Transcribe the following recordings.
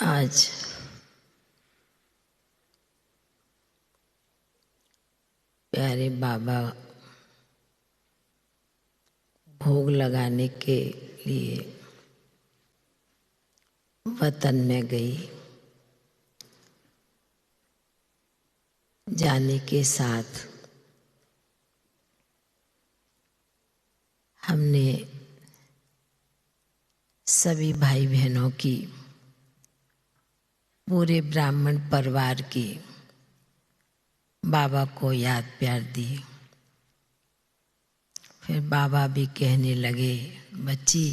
आज प्यारे बाबा भोग लगाने के लिए वतन में गई। जाने के साथ हमने सभी भाई बहनों की, पूरे ब्राह्मण परिवार की बाबा को याद प्यार दी। फिर बाबा भी कहने लगे, बच्ची,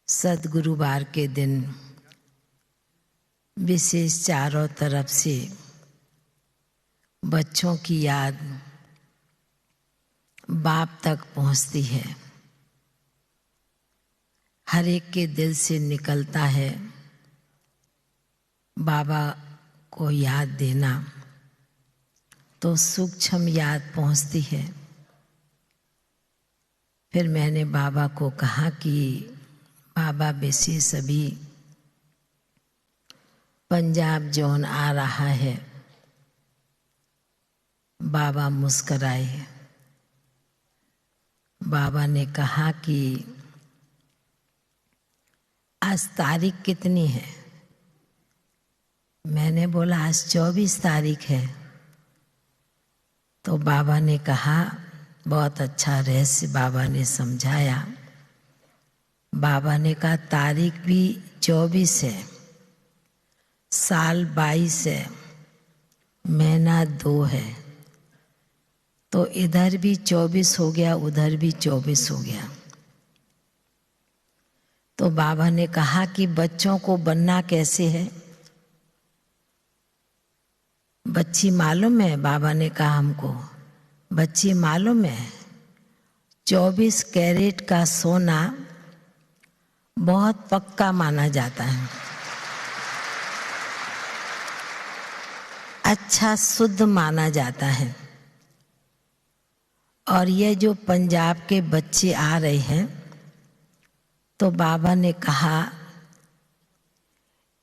सद्गुरुवार के दिन विशेष चारों तरफ से बच्चों की याद बाप तक पहुंचती है। हर एक के दिल से निकलता है बाबा को याद देना, तो सूक्ष्म याद पहुंचती है। फिर मैंने बाबा को कहा कि बाबा विशेष अभी पंजाब जोन आ रहा है। बाबा मुस्कराए। बाबा ने कहा कि आज तारीख कितनी है? मैंने बोला आज 24 तारीख है। तो बाबा ने कहा, बहुत अच्छा रहस्य बाबा ने समझाया। बाबा ने कहा तारीख भी 24 है, साल 22 है, महीना 2 है, तो इधर भी 24 हो गया, उधर भी 24 हो गया। तो बाबा ने कहा कि बच्चों को बनना कैसे है? बच्ची मालूम है? बाबा ने कहा हमको, बच्ची मालूम है 24 कैरेट का सोना बहुत पक्का माना जाता है, अच्छा शुद्ध माना जाता है। और ये जो पंजाब के बच्चे आ रहे हैं, तो बाबा ने कहा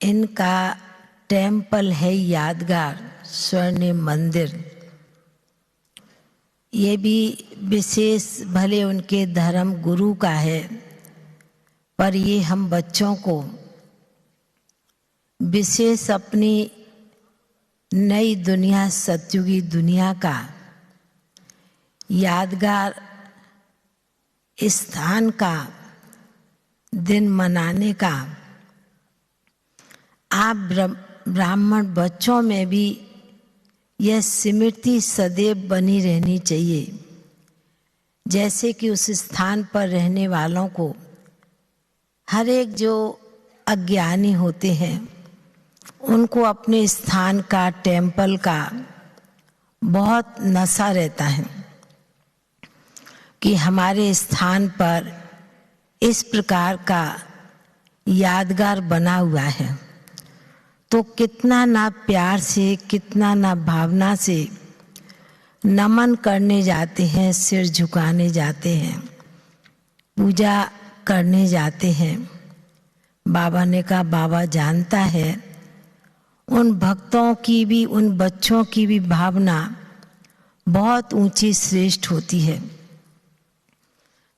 इनका टेम्पल है यादगार स्वर्ण मंदिर। ये भी विशेष भले उनके धर्म गुरु का है, पर ये हम बच्चों को विशेष अपनी नई दुनिया, सतयुगी दुनिया का यादगार स्थान का दिन मनाने का, आप ब्राह्मण बच्चों में भी यह स्मृति सदैव बनी रहनी चाहिए। जैसे कि उस स्थान पर रहने वालों को, हर एक जो अज्ञानी होते हैं, उनको अपने स्थान का, टेम्पल का बहुत नशा रहता है कि हमारे स्थान पर इस प्रकार का यादगार बना हुआ है। तो कितना ना प्यार से, कितना ना भावना से नमन करने जाते हैं, सिर झुकाने जाते हैं, पूजा करने जाते हैं। बाबा ने कहा बाबा जानता है उन भक्तों की भी, उन बच्चों की भी भावना बहुत ऊंची, श्रेष्ठ होती है।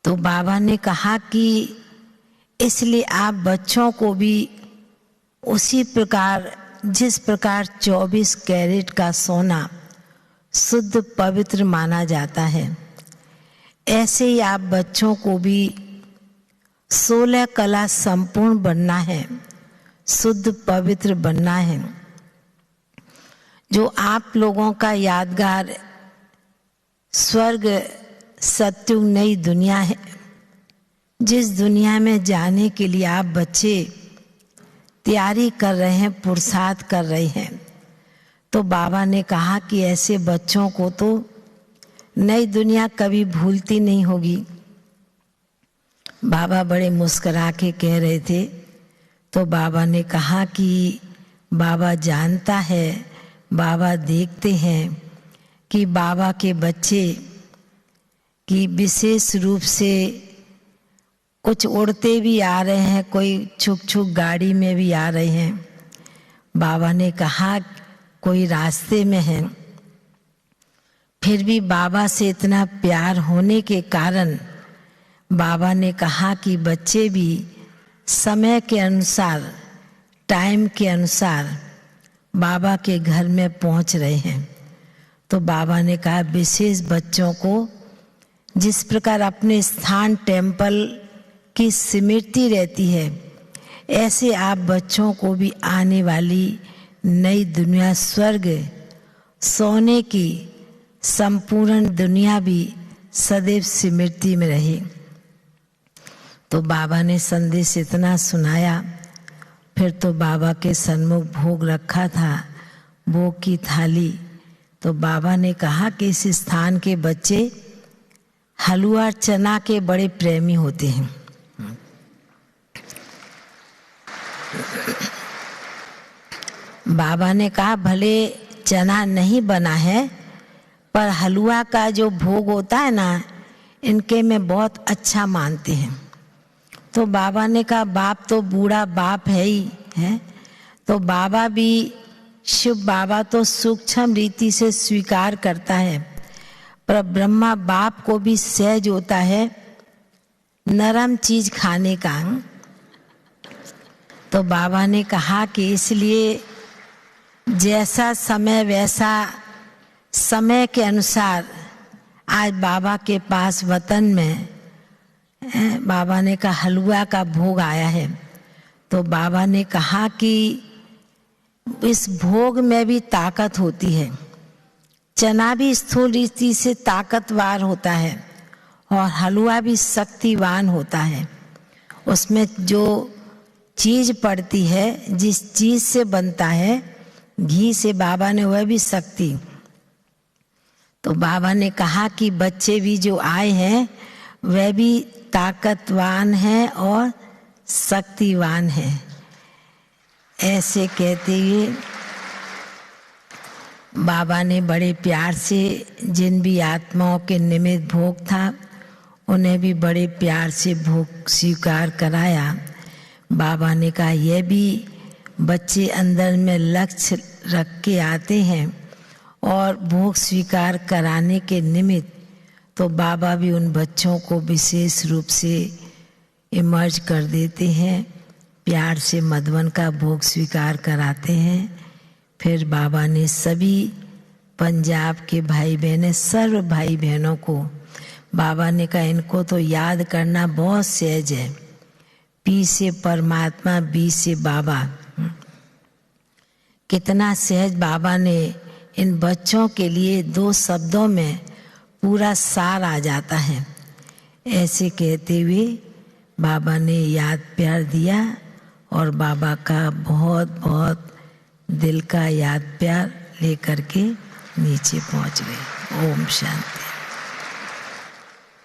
तो बाबा ने कहा कि इसलिए आप बच्चों को भी उसी प्रकार, जिस प्रकार 24 कैरेट का सोना शुद्ध पवित्र माना जाता है, ऐसे ही आप बच्चों को भी 16 कला संपूर्ण बनना है, शुद्ध पवित्र बनना है। जो आप लोगों का यादगार स्वर्ग, सत्युग, नई दुनिया है, जिस दुनिया में जाने के लिए आप बच्चे तैयारी कर रहे हैं, पुरुषार्थ कर रहे हैं, तो बाबा ने कहा कि ऐसे बच्चों को तो नई दुनिया कभी भूलती नहीं होगी। बाबा बड़े मुस्कुरा के कह रहे थे। तो बाबा ने कहा कि बाबा जानता है, बाबा देखते हैं कि बाबा के बच्चे की विशेष रूप से कुछ उड़ते भी आ रहे हैं, कोई छुक छुक गाड़ी में भी आ रहे हैं। बाबा ने कहा कोई रास्ते में है, फिर भी बाबा से इतना प्यार होने के कारण बाबा ने कहा कि बच्चे भी समय के अनुसार, टाइम के अनुसार बाबा के घर में पहुंच रहे हैं। तो बाबा ने कहा विशेष बच्चों को जिस प्रकार अपने स्थान टेम्पल की स्मृति रहती है, ऐसे आप बच्चों को भी आने वाली नई दुनिया, स्वर्ग, सोने की संपूर्ण दुनिया भी सदैव स्मृति में रहे। तो बाबा ने संदेश इतना सुनाया। फिर तो बाबा के सन्मुख भोग रखा था, भोग की थाली। तो बाबा ने कहा कि इस स्थान के बच्चे हलवा चना के बड़े प्रेमी होते हैं। बाबा ने कहा भले चना नहीं बना है, पर हलवा का जो भोग होता है ना, इनके में बहुत अच्छा मानते हैं। तो बाबा ने कहा बाप तो बूढ़ा बाप है ही है, तो बाबा भी, शिव बाबा तो सूक्ष्म रीति से स्वीकार करता है, पर ब्रह्मा बाप को भी सहज होता है नरम चीज खाने का। तो बाबा ने कहा कि इसलिए जैसा समय वैसा समय के अनुसार आज बाबा के पास वतन में बाबा ने कहा हलवा का भोग आया है। तो बाबा ने कहा कि इस भोग में भी ताकत होती है। चना भी स्थूल रीति से ताकतवार होता है और हलवा भी शक्तिवान होता है। उसमें जो चीज पड़ती है, जिस चीज से बनता है, घी से बाबा ने, वह भी शक्ति। तो बाबा ने कहा कि बच्चे भी जो आए हैं वह भी ताकतवान है और शक्तिवान है। ऐसे कहते हुए बाबा ने बड़े प्यार से जिन भी आत्माओं के निमित्त भोग था, उन्हें भी बड़े प्यार से भोग स्वीकार कराया। बाबा ने कहा यह भी बच्चे अंदर में लक्ष्य रख के आते हैं और भोग स्वीकार कराने के निमित्त, तो बाबा भी उन बच्चों को विशेष रूप से इमर्ज कर देते हैं, प्यार से मधुवन का भोग स्वीकार कराते हैं। फिर बाबा ने सभी पंजाब के भाई बहनें, सर्व भाई बहनों को बाबा ने कहा इनको तो याद करना बहुत सहज है। पी से परमात्मा, बी से बाबा, कितना सहज बाबा ने इन बच्चों के लिए 2 शब्दों में पूरा सार आ जाता है। ऐसे कहते हुए बाबा ने याद प्यार दिया और बाबा का बहुत बहुत दिल का याद प्यार लेकर के नीचे पहुंच गए। ओम शांति।